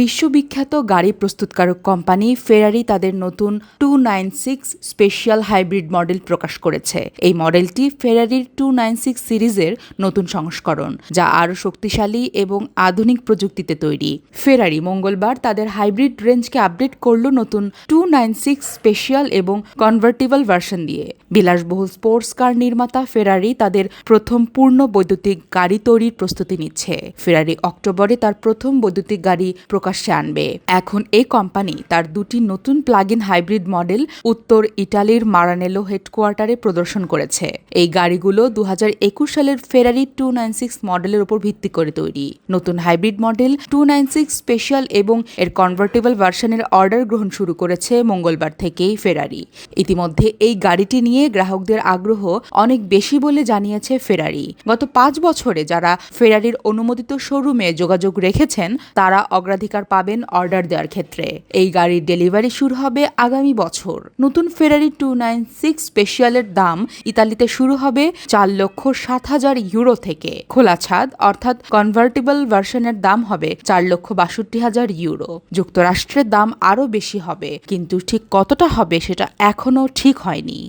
বিশ্ববিখ্যাত গাড়ি প্রস্তুতকারক কোম্পানি ফেরারি তাদের নতুন 296 স্পেশাল হাইব্রিড মডেল প্রকাশ করেছে। এই মডেলটি ফেরারির 296 সিরিজের নতুন সংস্করণ, যা আরও শক্তিশালী এবং আধুনিক প্রযুক্তিতে তৈরি। ফেরারি মঙ্গলবার তাদের হাইব্রিড রেঞ্জকে আপডেট করল নতুন 296 স্পেশাল এবং কনভার্টিবল ভার্সন দিয়ে। বিলাসবহুল স্পোর্টস কার নির্মাতা ফেরারি তাদের প্রথম পূর্ণ বৈদ্যুতিক গাড়ি তৈরির প্রস্তুতি নিচ্ছে। ফেরারি অক্টোবরে তার প্রথম বৈদ্যুতিক গাড়ি প্রকাশ্যে আনবে। এখন এই কোম্পানি তার দুটি নতুন প্লাগ ইন হাইব্রিড মডেল উত্তর ইটালির মারানেলো হেডকোয়ার্টারে প্রদর্শন করেছে। এই গাড়িগুলো 2021 সালের ফেরারি 296 মডেলের উপর ভিত্তি করে তৈরি। নতুন হাইব্রিড মডেল 296 স্পেশাল এবং এর কনভার্টেবল ভার্সনের অর্ডার গ্রহণ শুরু করেছে মঙ্গলবার থেকেই ফেরারি। ইতিমধ্যে এই গাড়িটি নিয়ে গ্রাহকদের আগ্রহ অনেক বেশি বলে জানিয়েছে ফেরারি। গত 5 বছরে যারা ফেরারির অনুমোদিত শোরুমে যোগাযোগ রেখেছেন তারা অগ্রাধিকার পাবেন অর্ডার দেওয়ার ক্ষেত্রে। এই গাড়ির ডেলিভারি শুরু হবে আগামী বছর। নতুন ফেরারি 296 স্পেশালের দাম ইতালিতে শুরু হবে 4,07,000 ইউরো থেকে। খোলা ছাদ অর্থাৎ কনভার্টেবল ভার্সনের দাম হবে 4,62,000 ইউরো। যুক্তরাষ্ট্রের দাম আরও বেশি হবে, কিন্তু ঠিক কতটা হবে সেটা এখনও ঠিক হয়নি।